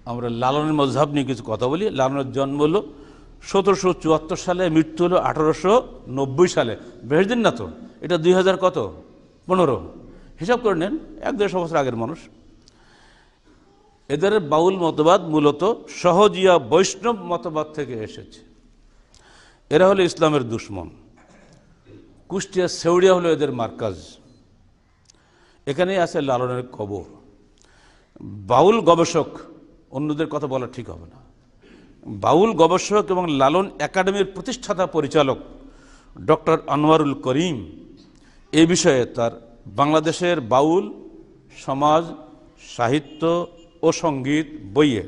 আমরা লালনের মজহাব নিয়ে কিছু কথা বলি। লালনের জন্ম হলো 1774 সালে, মৃত্যু হলো 1890 সালে। বেশ দিন না তো, এটা 2000 কত 15, হিসাব করে নেন, 1-1.5 বছর আগের মানুষ। এদের বাউল মতবাদ মূলত সহজিয়া বৈষ্ণব মতবাদ থেকে এসেছে। এরা হলো ইসলামের দুশ্মন। কুষ্টিয়া সেউড়িয়া হলো এদের মার্কাজ। এখানেই আছে লালনের কবর। বাউল গবেষক, অন্যদের কথা বলা ঠিক হবে না, বাউল গবেষক এবং লালন একাডেমির প্রতিষ্ঠাতা পরিচালক ডক্টর আনোয়ারুল করিম এই বিষয়ে তার বাংলাদেশের বাউল সমাজ, সাহিত্য ও সঙ্গীত বইয়ে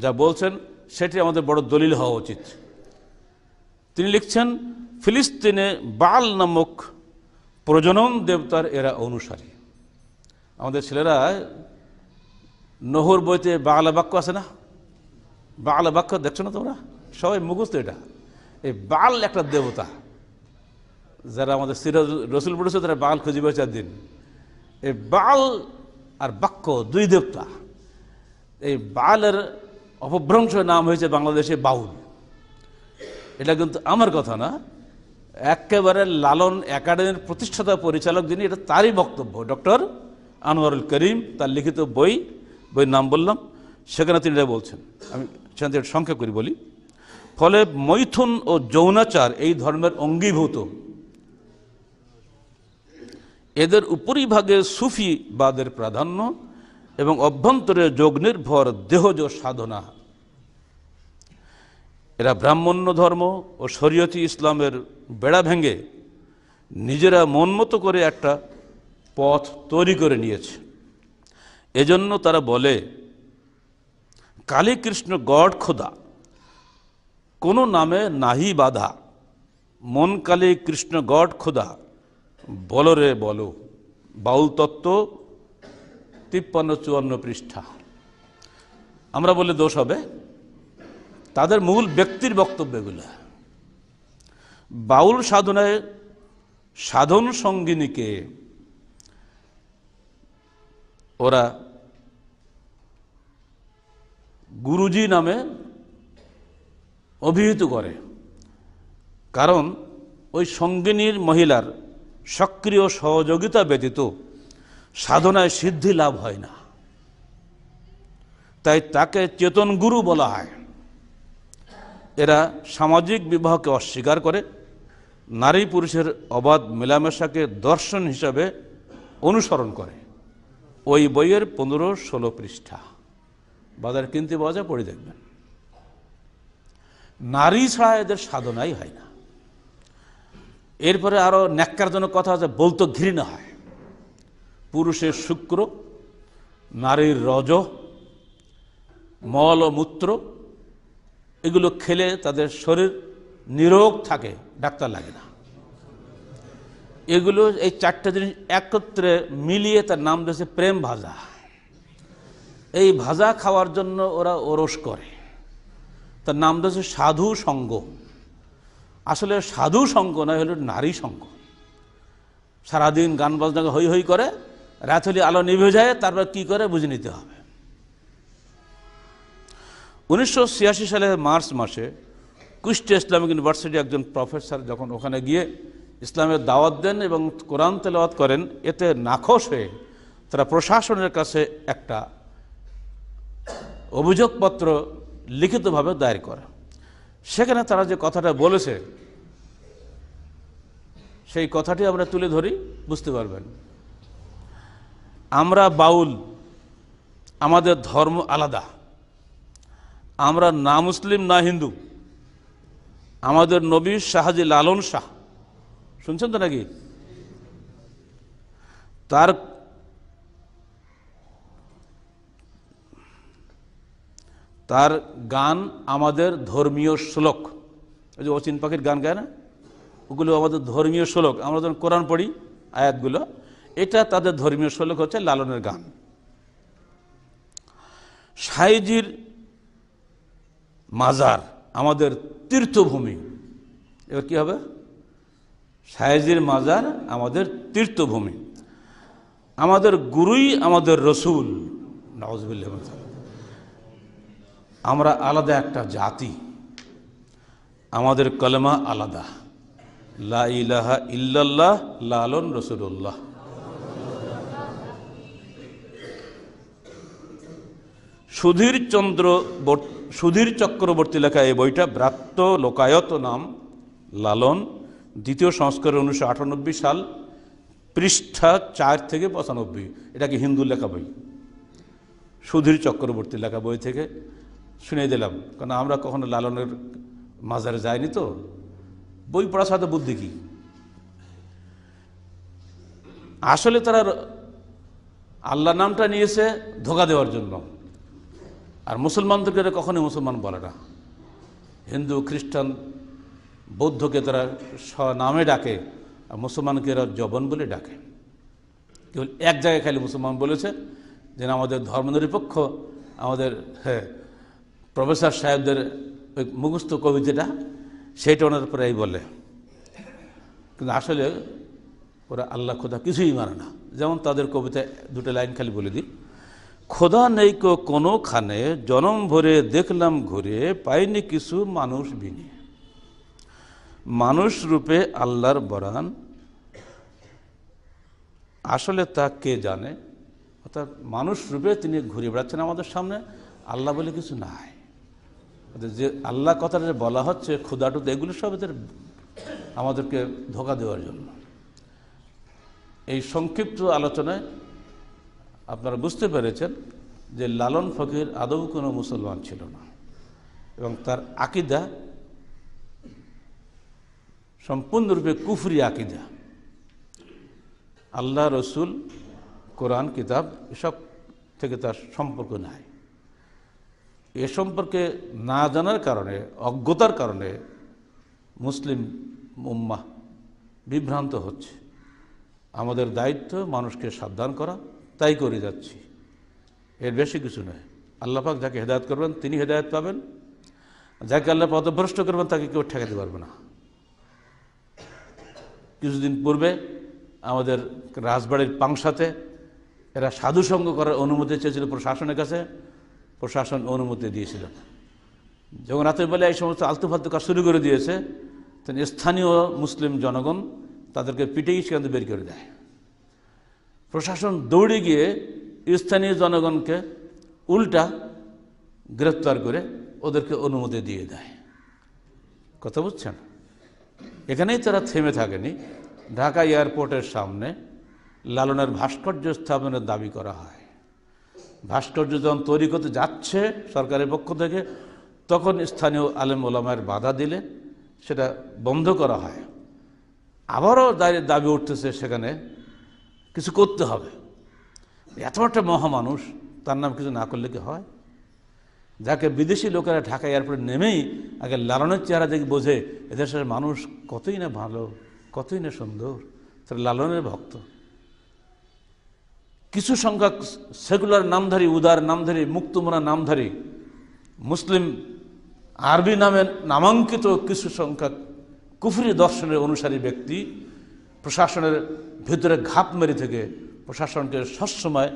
যা বলছেন সেটি আমাদের বড় দলিল হওয়া উচিত। তিনি লিখছেন, ফিলিস্তিনে বাল নামক প্রজনন দেবতার এরা অনুসারী। আমাদের ছেলেরা নহর বইতে বাংলা বাক্য আছে না, বাংলা বাক্য দেখছো না তোমরা, সবাই মুখস্থ। এটা এই বাল একটা দেবতা, যারা আমাদের সিরাজ রসুল পড়েছে তারা বাল খুঁজে পেয়েছে একদিন। এই বাল আর বাক্য দুই দেবতা। এই বালের অপভ্রংশ নাম হয়েছে বাংলাদেশে বাউল। এটা কিন্তু আমার কথা না, একেবারে লালন একাডেমির প্রতিষ্ঠাতা পরিচালক যিনি, এটা তারই বক্তব্য, ডক্টর আনোয়ারুল করিম। তার লিখিত বইয়ের নাম বললাম, সেখানে তিনি এটা বলছেন। আমি সেখানে সংক্ষেপ করে বলি। ফলে মৈথুন ও যৌনাচার এই ধর্মের অঙ্গীভূত। এদের উপরিভাগে সুফিবাদের প্রাধান্য এবং অভ্যন্তরে যোগ নির্ভর দেহজ সাধনা। এরা ব্রাহ্মণ্য ধর্ম ও শরীয়তি ইসলামের বেড়া ভেঙে নিজেরা মন মতো করে একটা পথ তৈরি করে নিয়েছে। এজন্য তারা বলে, কালী কৃষ্ণ গড খোদা, কোনো নামে নাহি বাধা, মন কালী কৃষ্ণ গড খোদা, বলো রে বলো। বাউল তত্ত্ব 53-54 পৃষ্ঠা। আমরা বলে দোষ হবে, তাদের মূল ব্যক্তির বক্তব্য এগুলো। বাউল সাধনায় সাধন সঙ্গিনীকে ওরা গুরুজি নামে অভিহিত করে, কারণ ওই সঙ্গিনীর মহিলার সক্রিয় সহযোগিতা ব্যতীত সাধনায় সিদ্ধি লাভ হয় না। তাই তাকে চেতন গুরু বলা হয়। এরা সামাজিক বিবাহকে অস্বীকার করে, নারী পুরুষের অবাধ মেলামেশাকে দর্শন হিসাবে অনুসরণ করে। ওই বইয়ের 15-16 পৃষ্ঠা বাজার কিনতে পাওয়া যায়, পড়ে দেখবেন। নারী ছাড়া এদের সাধনাই হয় না। এরপরে আরো ন্যাক্কারজনক কথা আছে, বলতে ঘৃণা হয়। পুরুষের শুক্র, নারীর রজ, মল ও মূত্র, এগুলো খেলে তাদের শরীর নিরোগ থাকে, ডাক্তার লাগে না। এগুলো এই 4টা জিনিস একত্রে মিলিয়ে তার নাম দিয়েছে প্রেম ভাজা। এই ভাজা খাওয়ার জন্য ওরা ওরস করে, তার নাম দিয়েছে সাধু সঙ্গ। আসলে সাধু সঙ্গ নয়, হলো নারী সঙ্গ। সারাদিন গান বাজনা হই হই করে, রাত হলে আলো নিভে যায়, তারপর কি করে বুঝে নিতে হবে। 1986 সালে মার্চ মাসে কুষ্টিয়া ইসলামিক ইউনিভার্সিটি একজন প্রফেসর যখন ওখানে গিয়ে ইসলামের দাওয়াত দেন এবং কোরআন তেলাওয়াত করেন, এতে নাখোশ হয়ে তারা প্রশাসনের কাছে একটা অভিযোগপত্র লিখিতভাবে দায়ের করে। সেখানে তারা যে কথাটা বলেছে সেই কথাটি আমরা তুলে ধরি, বুঝতে পারবেন। আমরা বাউল, আমাদের ধর্ম আলাদা, আমরা না মুসলিম না হিন্দু, আমাদের নবী শাহজি লালন শাহ, শুনছেন তো নাকি? তার গান আমাদের ধর্মীয় শ্লোক। ওই যে অচিন পাখির গান গায় না, ওগুলো আমাদের ধর্মীয় শ্লোক। আমরা যখন কোরআন পড়ি আয়াতগুলো, এটা তাদের ধর্মীয় শ্লোক হচ্ছে লালনের গান। সাইজির মাজার আমাদের তীর্থভূমি। এবার কি হবে? সাইজির মাজার আমাদের তীর্থভূমি, আমাদের গুরুই আমাদের রসুল। নাউজুবিল্লাহ। আমরা আলাদা একটা জাতি, আমাদের কলেমা আলাদা, লা ইলাহা ইল্লাল্লাহ লালন রসুল্লাহ। সুধীর চক্রবর্তী লেখা এই বইটা ব্রাত্য লোকায়ত নাম, লালন, দ্বিতীয় সংস্করণ 1998 সাল, পৃষ্ঠা 4 থেকে 95। এটাকে হিন্দু লেখা বই, সুধীর চক্রবর্তী লেখা বই থেকে শুনিয়ে দিলাম, কারণ আমরা কখনো লালনের মাজারে যাইনি তো, বই পড়ার সাথে বুদ্ধি কি। আসলে তারা আল্লাহ নামটা নিয়েছে ধোঁকা দেওয়ার জন্য, আর মুসলমানদেরকে এরা কখনোই মুসলমান বলে না। হিন্দু, খ্রিস্টান, বৌদ্ধকে তারা নামে ডাকে, আর মুসলমানকে এরা জবন বলে ডাকে। কেবল এক জায়গায় খালি মুসলমান বলেছে যে আমাদের ধর্মনিরপেক্ষ, আমাদের প্রফেসর সাহেবদের ওই মুখস্থ কবিতাটা, সেইটা ওনার প্রায় বলে, কিন্তু আসলে ওরা আল্লাহ খোদা কিছুই মানে না। যেমন তাদের কবিতায় দুটো লাইন খালি বলে দিই, খোদা নেই কো কোনোখানে, জনম ভরে দেখলাম ঘুরে, পাইনি কিছু মানুষ বিনে, মানুষ রূপে আল্লাহর বরান, আসলে তা কে জানে। অর্থাৎ মানুষ রূপে তিনি ঘুরে বেড়াচ্ছেন আমাদের সামনে, আল্লাহ বলে কিছু নাই। যে আল্লাহ কথাটা বলা হচ্ছে, ক্ষুদাটুদ, এগুলো সব এদের আমাদেরকে ধোঁকা দেওয়ার জন্য। এই সংক্ষিপ্ত আলোচনায় আপনারা বুঝতে পেরেছেন যে লালন ফকির আদৌ কোনো মুসলমান ছিল না, এবং তার আকিদা সম্পূর্ণরূপে কুফরি আকিদা। আল্লাহ, রসুল, কোরআন, কিতাব এসব থেকে তার সম্পর্ক নাই। এ সম্পর্কে না জানার কারণে, অজ্ঞতার কারণে মুসলিম উম্মাহ বিভ্রান্ত হচ্ছে। আমাদের দায়িত্ব মানুষকে সাবধান করা, তাই করে যাচ্ছি, এর বেশি কিছু নয়। আল্লাহ পাক যাকে হেদায়েত করবেন তিনি হেদায়েত পাবেন, যাকে আল্লাহ পথভ্রষ্ট করবেন তাকে কেউ ঠেকাতে পারবে না। কিছুদিন পূর্বে আমাদের রাজবাড়ির পাংশাতে এরা সাধুসঙ্গ করার অনুমতি চেয়েছিল প্রশাসনের কাছে, প্রশাসন অনুমতি দিয়েছিল। যখন রাতের বেলা এই সমস্ত আলতু ফালতু কাজ শুরু করে দিয়েছে, তখন স্থানীয় মুসলিম জনগণ তাদেরকে পিটেই সেখান থেকে বের করে দেয়। প্রশাসন দৌড়ে গিয়ে স্থানীয় জনগণকে উল্টা গ্রেফতার করে ওদেরকে অনুমতি দিয়ে দেয়। কথা বুঝছেন? এখানেই তারা থেমে থাকেনি। ঢাকা এয়ারপোর্টের সামনে লালনের ভাস্কর্য স্থাপনের দাবি করা হয়। ভাস্কর্য যখন তৈরি করতে যাচ্ছে সরকারের পক্ষ থেকে, তখন স্থানীয় আলেম ওলামায়ের বাধা দিলে সেটা বন্ধ করা হয়। আবারও দাবি উঠতেছে সেখানে কিছু করতে হবে। এত একটা মহামানুষ, তার নাম কিছু না করলে কি হয়? যাকে বিদেশি লোকেরা ঢাকা এয়ারপোর্টে নেমেই আগে লালনের চেহারা দেখে বোঝে এদেশের মানুষ কতই না ভালো, কতই না সুন্দর, তারা লালনের ভক্ত। কিছু সংখ্যক সেকুলার নামধারী, উদার নামধারী, মুক্তমনা নামধারী, মুসলিম আরবি নামে নামাঙ্কিত কিছু সংখ্যক কুফরি দর্শনের অনুসারী ব্যক্তি প্রশাসনের ভিতরে ঘাপ মেরে থেকে প্রশাসনকে সবসময়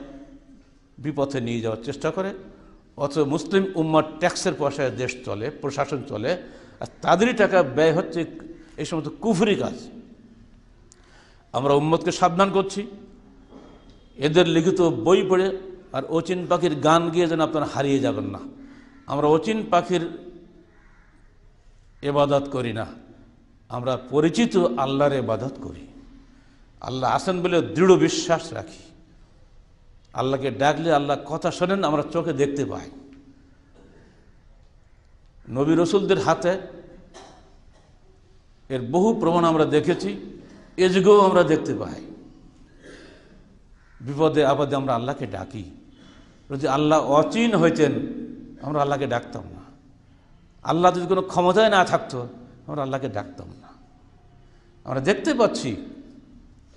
বিপথে নিয়ে যাওয়ার চেষ্টা করে। অথচ মুসলিম উম্মার ট্যাক্সের পয়সায় দেশ চলে, প্রশাসন চলে, আর তাদেরই টাকা ব্যয় হচ্ছে এই সমস্ত কুফরি কাজ। আমরা উম্মতকে সাবধান করছি, এদের লিখিত বই পড়ে আর অচিন পাখির গান গিয়ে যেন আপনারা হারিয়ে যাবেন না। আমরা অচিন পাখির ইবাদত করি না, আমরা পরিচিত আল্লাহর ইবাদত করি। আল্লাহ আছেন বলে দৃঢ় বিশ্বাস রাখি। আল্লাহকে ডাকলে আল্লাহ কথা শোনেন, আমরা চোখে দেখতে পাই। নবী রসুলদের হাতে এর বহু প্রমাণ আমরা দেখেছি, এ যুগেও আমরা দেখতে পাই। বিপদে আপদে আমরা আল্লাহকে ডাকি। যদি আল্লাহ অচিন হইতেন আমরা আল্লাহকে ডাকতাম না। আল্লাহ যদি কোনো ক্ষমতায় না থাকতো আমরা আল্লাহকে ডাকতাম না। আমরা দেখতে পাচ্ছি,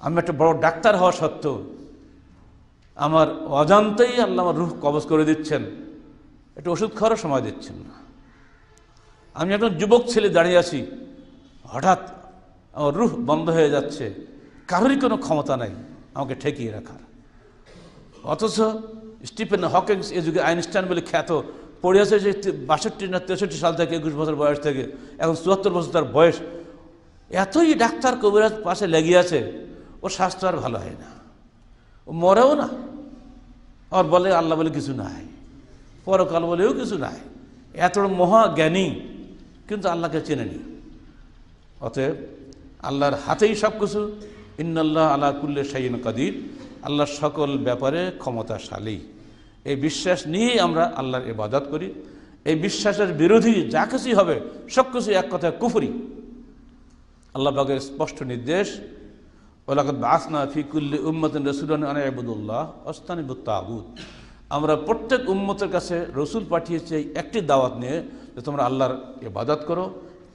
আমি একটা বড় ডাক্তার হওয়া সত্ত্বেও আমার অজান্তেই আল্লাহ আমার রূহ কবজ করে দিচ্ছেন, একটু ওষুধ খাওয়ারও সময় দিচ্ছেন না। আমি একজন যুবক ছেলে দাঁড়িয়ে আছি, হঠাৎ আমার রূহ বন্ধ হয়ে যাচ্ছে, কারোরই কোনো ক্ষমতা নাই আমাকে ঠেকিয়ে রাখার। অথচ স্টিফেন হকিংস, এ যুগে আইনস্টাইন বলে খ্যাত পড়ে আছে যে 62 না 63 সাল থেকে, 21 বছর বয়স থেকে এখন 74 বছর তার বয়স। এতই ডাক্তার কবিরাজ পাশে লেগে আছে, ওর স্বাস্থ্য আর ভালো হয় না, ও মরেও না। আর বলে আল্লাহ বলে কিছু নাই, পরকাল বলেও কিছু নাই। এত মহাজ্ঞানী কিন্তু আল্লাহকে চেনেনি। অতএব আল্লাহর হাতেই সব কিছু। ইন্নাল্লাহ আলা কুল্লি শাইইন কাদির, আল্লাহ সকল ব্যাপারে ক্ষমতাশালী। এই বিশ্বাস নিয়েই আমরা আল্লাহর ইবাদত করি। এই বিশ্বাসের বিরোধী যা কিছুই হবে সব কিছু এক কথায় কুফরি। আল্লাহ পাকের স্পষ্ট নির্দেশ, ওয়ালাকাদ বাআসনা ফি কুল্লি উম্মাতিন রাসূলান আন ইবুদুল্লাহ ওয়াজতানিবুত তাগুত। আমরা প্রত্যেক উম্মতের কাছে রসুল পাঠিয়েছি এই একটি দাওয়াত নিয়ে যে তোমরা আল্লাহর ইবাদত করো,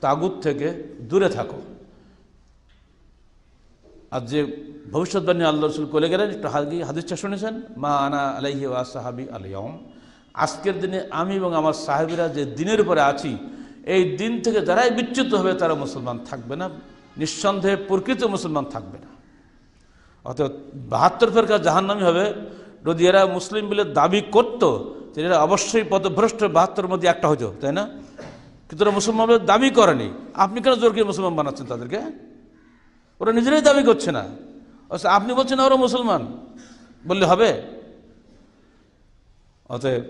তাগুত থেকে দূরে থাকো। আর যে ভবিষ্যৎবাণী আল্লাহ রসুল বলে গেলেন, একটু হাদিসটা শুনেছেন, মা আনা আলাইহি ওয়া সাহাবি আল ইয়াউম, আজকের দিনে আমি এবং আমার সাহাবীরা যে দিনের উপরে আছি, এই দিন থেকে যারাই বিচ্যুত হবে তারা মুসলমান থাকবে না, নিঃসন্দেহে প্রকৃত মুসলমান থাকবে না। অর্থাৎ 72 ফেরকা জাহান্নামী হবে। যদি এরা মুসলিম বলে দাবি করতো তাহলে এরা অবশ্যই পথভ্রষ্ট 72-এর মধ্যে একটা হতো, তাই না? কিন্তু ওরা মুসলমান বলে দাবি করেনি। আপনি কেন জোর করে মুসলমান বানাচ্ছেন তাদেরকে? ওরা নিজেরাই দাবি করছে না, আপনি বলছেন ওরা মুসলমান বললে হবে? অতএব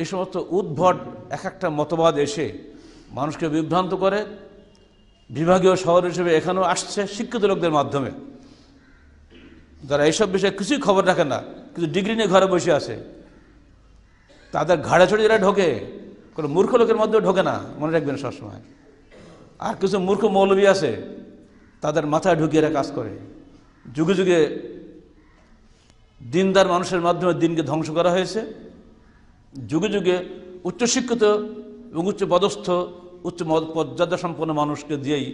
এই সমস্ত উদ্ভট এক একটা মতবাদ এসে মানুষকে বিভ্রান্ত করে। বিভাগীয় শহর হিসেবে এখানেও আসছে শিক্ষিত লোকদের মাধ্যমে, যারা এইসব বিষয়ে কিছুই খবর রাখে না, কিন্তু ডিগ্রি নিয়ে ঘরে বসে আছে। তাদের ঘাড়ে চড়ে যারা ঢোকে, কোনো মূর্খ লোকের মধ্যেও ঢোকে না, মনে রাখবেন সবসময়। আর কিছু মূর্খ মৌলবী আছে, তাদের মাথায় ঢুকিয়ে এরা কাজ করে। যুগে যুগে দিনদার মানুষের মাধ্যমে দিনকে ধ্বংস করা হয়েছে। যুগে যুগে উচ্চশিক্ষিত এবং উচ্চ পদস্থ উচ্চ মর্যাদা সম্পন্ন মানুষকে দিয়েই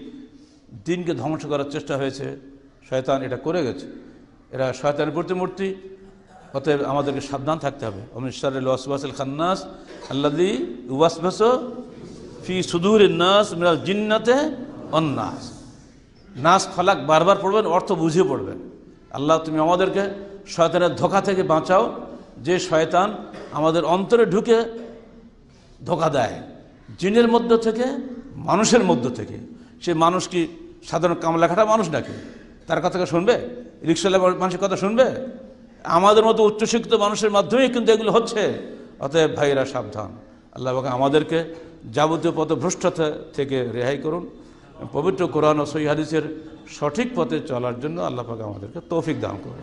দিনকে ধ্বংস করার চেষ্টা হয়েছে। শয়তান এটা করে গেছে, এরা শয়তানের প্রতিমূর্তি। অতএব আমাদেরকে সাবধান থাকতে হবে। ওমিন শাররিল ওয়াসওয়াসিল খান্নাস আল্লাযী ইউওয়াসওয়াসু ফি সুদুরিন নাস মিনাল জিন্নাতি ওয়ান নাস। নাস ফালাক বারবার পড়বেন, অর্থ বুঝিয়ে পড়বেন। আল্লাহ তুমি আমাদেরকে শয়তানের ধোঁকা থেকে বাঁচাও, যে শয়তান আমাদের অন্তরে ঢুকে ধোঁকা দেয়, জিনের মধ্য থেকে, মানুষের মধ্য থেকে। সে মানুষ কি সাধারণ কামলাখাটা মানুষ নাকি? তার কথা শুনবে? রিক্সাওয়ালা মানুষের কথা শুনবে? আমাদের মতো উচ্চশিক্ষিত মানুষের মাধ্যমেই কিন্তু এগুলো হচ্ছে। অতএব ভাইরা সাবধান। আল্লাহ পাক আমাদেরকে যাবতীয় পথভ্রষ্টতা থেকে রেহাই করুন। পবিত্র কোরআন ও সহিহ হাদিসের সঠিক পথে চলার জন্য আল্লাহ পাক আমাদেরকে তৌফিক দান করুন।